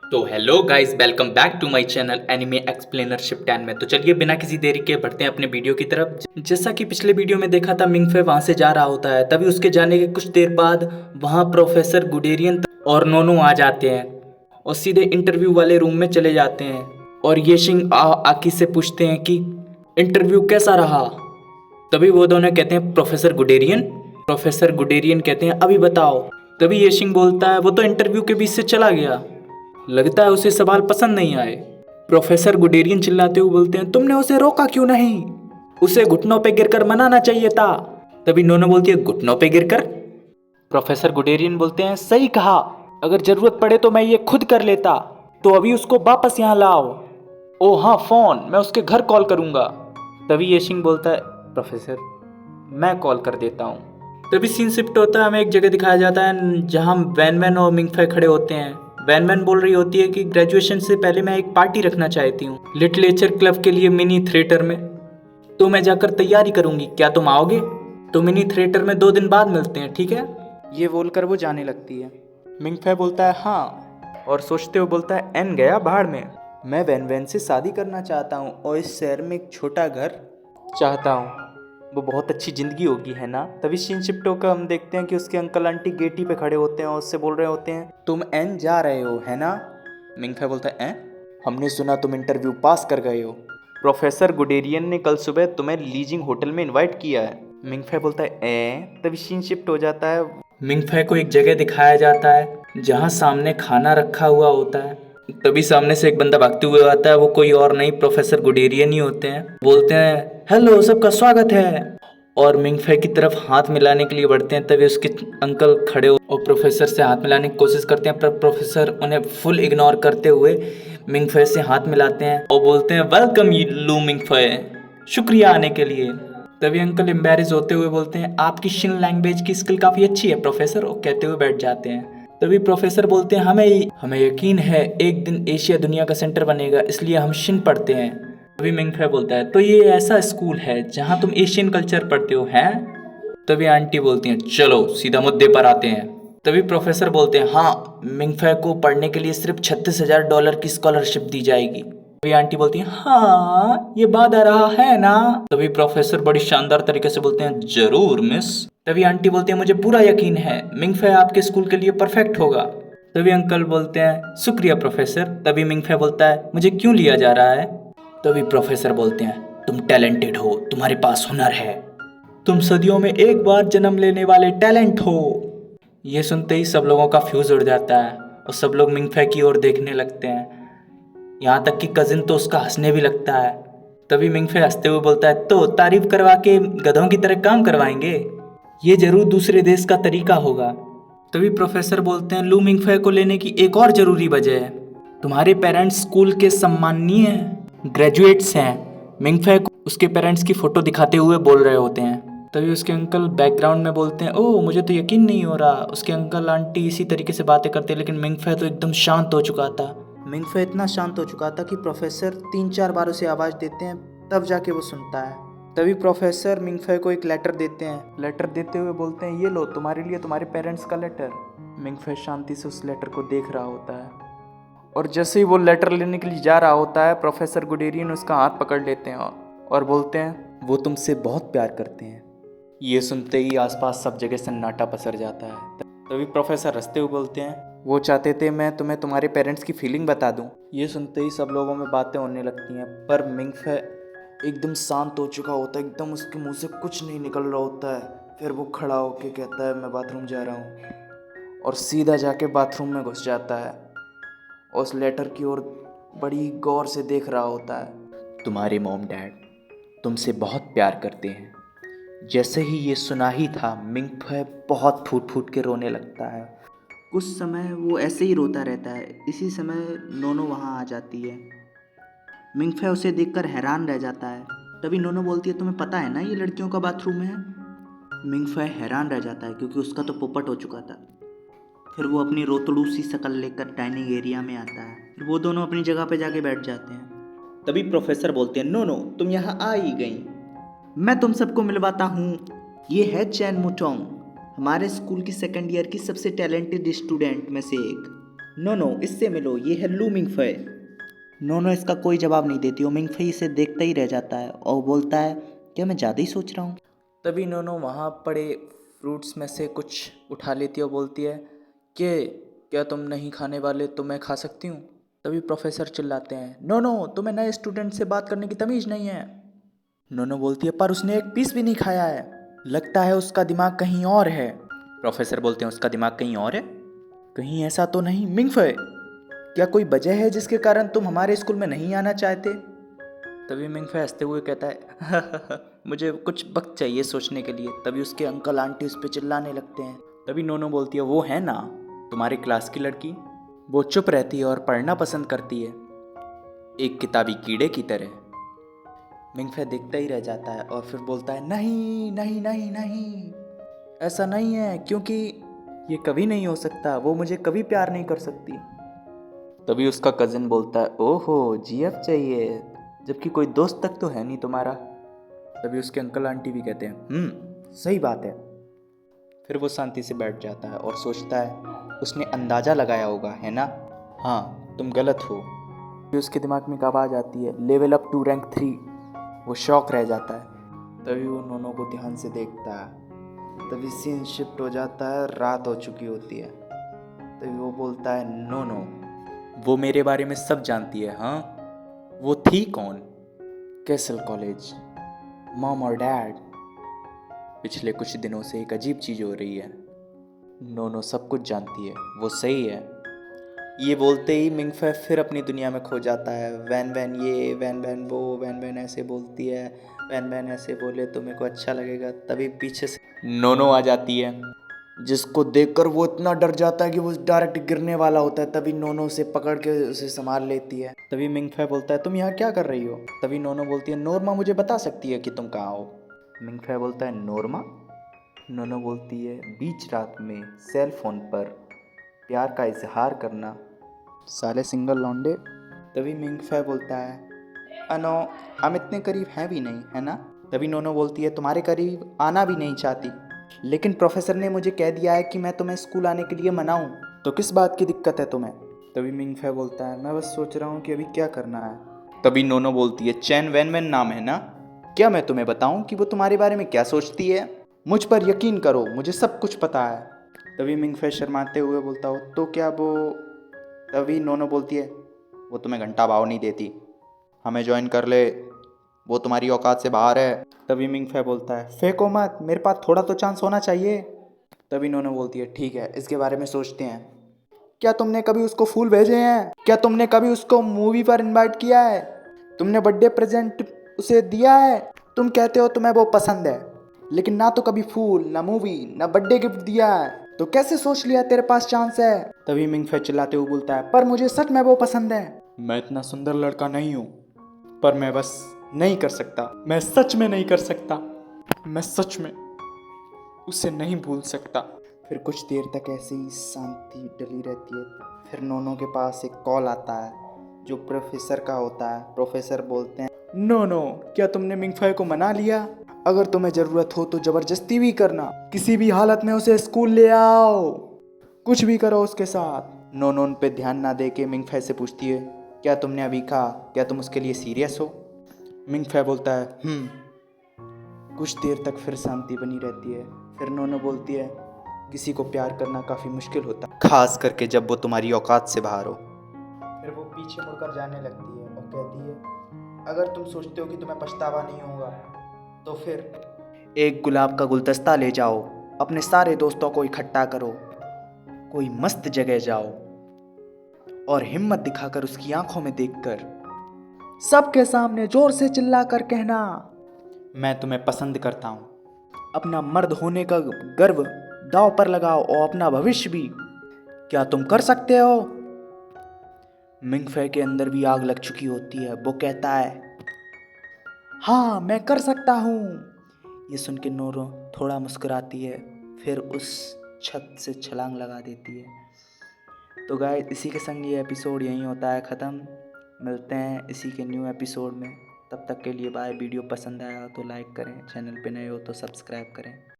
तो hello guys, welcome back to my channel anime एक्सप्लेनरशिप 10 में। तो चलिए बिना किसी देरी के बढ़ते हैं अपने वीडियो की तरफ। जैसा कि पिछले वीडियो में देखा था, मिंगफे वहां से जा रहा होता है। तभी उसके जाने के कुछ देर बाद वहां प्रोफेसर गुडेरियन और नोनो आ जाते हैं और सीधे इंटरव्यू वाले रूम में चले जाते हैं। और येशिंग आकी से पूछते हैं कि इंटरव्यू कैसा रहा। तभी वो दोनों कहते हैं प्रोफेसर गुडेरियन कहते हैं अभी बताओ। तभी येशिंग बोलता है वो तो इंटरव्यू के बीच से चला गया, लगता है उसे सवाल पसंद नहीं आए। प्रोफेसर गुडेरियन चिल्लाते हुए बोलते हैं तुमने उसे रोका क्यों नहीं, उसे घुटनों पे गिरकर मनाना चाहिए था। तभी नोनो बोलती है घुटनों पे गिरकर। प्रोफेसर गुडेरियन बोलते हैं सही कहा, अगर जरूरत पड़े तो मैं ये खुद कर लेता। तो अभी उसको वापस यहाँ लाओ। ओ हाँ, फोन, मैं उसके घर कॉल करूंगा। तभी येशिंग बोलता है प्रोफेसर मैं कॉल कर देता हूँ। तभी सीन शिफ्ट होता है, हमें एक जगह दिखाया जाता है जहाँ वैन वैन और मिंगफे खड़े होते हैं। वैन वैन बोल रही होती है कि ग्रेजुएशन से पहले मैं एक पार्टी रखना चाहती हूँ लिटरेचर क्लब के लिए मिनी थिएटर में, तो मैं जाकर तैयारी करूंगी, क्या तुम आओगे? तो मिनी थिएटर में 2 दिन बाद मिलते हैं, ठीक है? ये बोलकर वो जाने लगती है। मिंगफे बोलता है हाँ, और सोचते हुए बोलता है एन गया भाड़ में, मैं वैन वैन से शादी करना चाहता हूँ और इस शहर में एक छोटा घर चाहता हूँ, वो बहुत अच्छी ज़िंदगी होगी, है ना? तभी सीन शिफ्ट होकर हम देखते हैं कि उसके अंकल आंटी गेटी पे खड़े होते हैं और उससे बोल रहे होते हैं तुम एन जा रहे हो, है ना? मिंगफे बोलता है हमने सुना तुम इंटरव्यू पास कर गए हो, प्रोफेसर गुडेरियन ने कल सुबह तुम्हें लीजिंग होटल में इनवाइट किया है। मिंगफे बोलता है तभी सीन शिफ्ट हो जाता है। मिंगफे को एक जगह दिखाया जाता है जहाँ सामने खाना रखा हुआ होता है। तभी सामने से एक बंदा भागते हुए आता है, वो कोई और नहीं प्रोफेसर गुडेरियन ही होते हैं। बोलते हैं हेलो, सबका स्वागत है, और मिंगफे की तरफ हाथ मिलाने के लिए बढ़ते हैं। तभी उसके अंकल खड़े हो और प्रोफेसर से हाथ मिलाने की कोशिश करते हैं, पर प्रोफेसर उन्हें फुल इग्नोर करते हुए मिंगफे से हाथ मिलाते हैं और बोलते हैं वेलकम लू मिंगफे, शुक्रिया आने के लिए। तभी अंकल एम्बेरस होते हुए बोलते हैं आपकी शिन लैंग्वेज की स्किल काफ़ी अच्छी है प्रोफेसर, और कहते हुए बैठ जाते हैं। तभी प्रोफेसर बोलते हैं हमें यकीन है एक दिन एशिया दुनिया का सेंटर बनेगा, इसलिए हम शिन पढ़ते हैं। तभी मिंगफे बोलता है तो ये ऐसा स्कूल है जहाँ तुम एशियन कल्चर पढ़ते हो, हैं? तभी आंटी बोलती हैं चलो सीधा मुद्दे पर आते हैं। तभी प्रोफेसर बोलते हैं हाँ, मिंगफे को पढ़ने के लिए सिर्फ $36,000 की स्कॉलरशिप दी जाएगी। तभी आंटी बोलती है हाँ, ये वादा रहा है ना? तभी प्रोफेसर बड़ी शानदार तरीके से बोलते हैं जरूर मिस। तभी आंटी बोलती है मुझे पूरा यकीन है मिंगफे आपके स्कूल के लिए परफेक्ट होगा। तभी अंकल बोलते हैं शुक्रिया प्रोफेसर। तभी मिंगफे बोलता है मुझे क्यों लिया जा रहा है? तभी प्रोफेसर बोलते हैं तुम टैलेंटेड हो, तुम्हारे पास हुनर है, तुम सदियों में एक बार जन्म लेने वाले टैलेंट हो। ये सुनते ही सब लोगों का फ्यूज उड़ जाता है और सब लोग मिंगफे की ओर देखने लगते हैं, यहाँ तक कि कजिन तो उसका हंसने भी लगता है। तभी मिंगफे हंसते हुए बोलता है तो तारीफ करवा के गधों की तरह काम करवाएंगे, ये जरूर दूसरे देश का तरीका होगा। तभी प्रोफेसर बोलते हैं लू मिंगफे को लेने की एक और जरूरी वजह है, तुम्हारे पेरेंट्स स्कूल के सम्माननीय ग्रेजुएट्स हैं। मिंगफे को उसके पेरेंट्स की फोटो दिखाते हुए बोल रहे होते हैं। तभी उसके अंकल बैकग्राउंड में बोलते हैं ओह मुझे तो यकीन नहीं हो रहा। उसके अंकल आंटी इसी तरीके से बातें करते हैं, लेकिन मिंगफे तो एकदम शांत हो चुका था। मिंगफे इतना शांत हो चुका था कि प्रोफेसर 3-4 बार उसे आवाज़ देते हैं, तब जाके वो सुनता है। तभी प्रोफेसर मिंगफे को एक लेटर देते हैं, लेटर देते हुए बोलते हैं ये लो तुम्हारे लिए तुम्हारे पेरेंट्स का लेटर। मिंगफे शांति से उस लेटर को देख रहा होता है, और जैसे ही वो लेटर लेने के लिए जा रहा होता है प्रोफेसर गुडेरियन उसका हाथ पकड़ लेते हैं और बोलते हैं वो तुमसे बहुत प्यार करते हैं। ये सुनते ही आसपास सब जगह सन्नाटा पसर जाता है। तभी प्रोफेसर हंसते हुए बोलते हैं वो चाहते थे मैं तुम्हें तुम्हारे पेरेंट्स की फीलिंग बता दूं। ये सुनते ही सब लोगों में बातें होने लगती हैं, पर मिंगफे एकदम शांत हो चुका होता है, एकदम उसके मुंह से कुछ नहीं निकल रहा होता है। फिर वो खड़ा होकर कहता है मैं बाथरूम जा रहा हूँ, और सीधा जाके बाथरूम में घुस जाता है। उस लेटर की ओर बड़ी गौर से देख रहा होता है। तुम्हारे मॉम डैड तुमसे बहुत प्यार करते हैं। जैसे ही ये सुना ही था मिंगफे बहुत फूट फूट के रोने लगता है। कुछ समय वो ऐसे ही रोता रहता है। इसी समय नोनो वहाँ आ जाती है। मिंगफे उसे देखकर हैरान रह जाता है। तभी नोनो बोलती है तुम्हें पता है ना ये लड़कियों का बाथरूम है? मिंगफे हैरान रह जाता है क्योंकि उसका तो पोपट हो चुका था। फिर वो अपनी रोतड़ू सी शक्ल लेकर डाइनिंग एरिया में आता है। फिर वो दोनों अपनी जगह पे जाके बैठ जाते हैं। तभी प्रोफेसर बोलते हैं नो तुम यहाँ आ ही गई, मैं तुम सबको मिलवाता हूँ। ये है चैन मुटोंग, हमारे स्कूल की सेकंड ईयर की सबसे टैलेंटेड स्टूडेंट में से एक। नो इससे मिलो, ये है लू मिंगफे। नोनो इसका कोई जवाब नहीं देती, वो मिंगफे इसे देखता ही रह जाता है और बोलता है क्या मैं ज़्यादा ही सोच रहा हूँ। तभी नोनो वहाँ पड़े फ्रूट्स में से कुछ उठा लेती है और बोलती है कि क्या तुम नहीं खाने वाले तो मैं खा सकती हूँ। तभी प्रोफेसर चिल्लाते हैं नोनो तुम्हें नए स्टूडेंट से बात करने की तमीज़ नहीं है। नोनो बोलती है पर उसने एक पीस भी नहीं खाया है, लगता है उसका दिमाग कहीं और है। प्रोफेसर बोलते हैं उसका दिमाग कहीं और है? कहीं ऐसा तो नहीं मिंगफे, क्या कोई वजह है जिसके कारण तुम हमारे स्कूल में नहीं आना चाहते? तभी मिंगफे हंसते हुए कहता है मुझे कुछ वक्त चाहिए सोचने के लिए। तभी उसके अंकल आंटी उस पर चिल्लाने लगते हैं। तभी नोनो बोलती है वो है ना तुम्हारी क्लास की लड़की, वो चुप रहती है और पढ़ना पसंद करती है, एक किताबी कीड़े की तरह। मिंगफे देखता ही रह जाता है और फिर बोलता है नहीं नहीं नहीं नहीं, ऐसा नहीं है, क्योंकि ये कभी नहीं हो सकता, वो मुझे कभी प्यार नहीं कर सकती। तभी उसका कजिन बोलता है ओहो जीएफ चाहिए, जबकि कोई दोस्त तक तो है नहीं तुम्हारा। तभी उसके अंकल आंटी भी कहते हैं सही बात है। फिर वो शांति से बैठ जाता है और सोचता है उसने अंदाजा लगाया होगा है ना, हाँ तुम गलत हो। फिर उसके दिमाग में एक आवाज़ आती है लेवल अप टू रैंक 3। वो शॉक रह जाता है। तभी वो नोनो को ध्यान से देखता है। तभी सीन शिफ्ट हो जाता है, रात हो चुकी होती है। तभी वो बोलता है नोनो वो मेरे बारे में सब जानती है। हाँ वो थी कौन? कैसल कॉलेज, मॉम और डैड। पिछले कुछ दिनों से एक अजीब चीज़ हो रही है, नोनो सब कुछ जानती है, वो सही है। ये बोलते ही मिंगफे फिर अपनी दुनिया में खो जाता है। वैन वैन ये, वैन वैन वो, वैन वैन ऐसे बोलती है, वैन वैन ऐसे बोले तो मेरे को अच्छा लगेगा। तभी पीछे से नोनो आ जाती है, जिसको देखकर वो इतना डर जाता है कि वो डायरेक्ट गिरने वाला होता है। तभी नोनो उसे पकड़ के उसे संभाल लेती है। तभी मिंगफे बोलता है तुम यहाँ क्या कर रही हो? तभी नोनो बोलती है नोरमा मुझे बता सकती है कि तुम कहाँ हो। मिंगफे बोलता है नोरमा? नोनो बोलती है बीच रात में सेल फोन पर प्यार का इजहार करना, साले सिंगल लौंडे। तभी मिंगफे बोलता है अनो हम इतने करीब हैं भी नहीं है ना। तभी नोनो बोलती है तुम्हारे करीब आना भी नहीं चाहती, लेकिन प्रोफेसर ने मुझे कह दिया है कि मैं तुम्हें स्कूल आने के लिए मनाऊं, तो किस बात की दिक्कत है तुम्हें? तभी मिंगफे बोलता है मैं बस सोच रहा हूँ कि अभी क्या करना है। तभी नोनो बोलती है चैन वैन वैन नाम है ना, क्या मैं तुम्हें बताऊं कि वो तुम्हारे बारे में क्या सोचती है? मुझ पर यकीन करो मुझे सब कुछ पता है। तभी मिंगफे शर्माते हुए बोलता हो तो क्या वो? तभी नोनो बोलती है वो तुम्हें घंटा भाव नहीं देती, हमें ज्वाइन कर ले, वो तुम्हारी औकात से बाहर है। तभी मिंगफे बोलता है फेंको मत, मेरे पास थोड़ा तो चांस होना चाहिए। तभी नोनो बोलती है ठीक है इसके बारे में सोचते हैं। क्या तुमने कभी उसको फूल भेजे हैं? क्या तुमने कभी उसको मूवी पर इनवाइट किया है? तुमने बर्थडे प्रेजेंट उसे दिया है? तुम कहते हो तुम्हें वो पसंद है, लेकिन ना तो कभी फूल, ना मूवी, ना बर्थडे गिफ्ट दिया है, तो कैसे सोच लिया तेरे पास चांस है? तभी मिंगफे चिल्लाते हुए बोलता है पर मुझे सच में वो पसंद है। मैं इतना सुंदर लड़का नहीं हूँ, पर मैं बस नहीं कर सकता, मैं सच में नहीं कर सकता, मैं सच में उसे नहीं भूल सकता। फिर कुछ देर तक ऐसे ही शांति डली रहती है। फिर नोनो के पास एक कॉल आता है जो प्रोफेसर का होता है। प्रोफेसर बोलते हैं नोनो क्या तुमने मिंगफे को मना लिया? अगर तुम्हें ज़रूरत हो तो ज़बरदस्ती भी करना, किसी भी हालत में उसे स्कूल ले आओ, कुछ भी करो उसके साथ। नोनो उन पे ध्यान ना दे के मिंगफे से पूछती है क्या तुमने अभी कहा, क्या तुम उसके लिए सीरियस हो? मिंगफे बोलता है कुछ देर तक फिर शांति बनी रहती है। फिर नोनो बोलती है किसी को प्यार करना काफ़ी मुश्किल होता है, खास करके जब वो तुम्हारी औकात से बाहर हो। फिर वो पीछे मुड़कर जाने लगती है और कहती है अगर तुम सोचते हो कि तुम्हें पछतावा नहीं होगा तो फिर एक गुलाब का गुलदस्ता ले जाओ, अपने सारे दोस्तों को इकट्ठा करो, कोई मस्त जगह जाओ और हिम्मत दिखाकर उसकी आंखों में देखकर सबके सामने जोर से चिल्लाकर कहना मैं तुम्हें पसंद करता हूँ। अपना मर्द होने का गर्व दांव पर लगाओ और अपना भविष्य भी। क्या तुम कर सकते हो? मिंगफे के अंदर भी आग लग चुकी होती है। वो कहता है हाँ मैं कर सकता हूँ। ये सुन के नोरो थोड़ा मुस्कुराती है, फिर उस छत से छलांग लगा देती है। तो गाइस इसी के संग ये एपिसोड यहीं होता है ख़त्म। मिलते हैं इसी के न्यू एपिसोड में, तब तक के लिए बाय। वीडियो पसंद आया तो लाइक करें, चैनल पे नए हो तो सब्सक्राइब करें।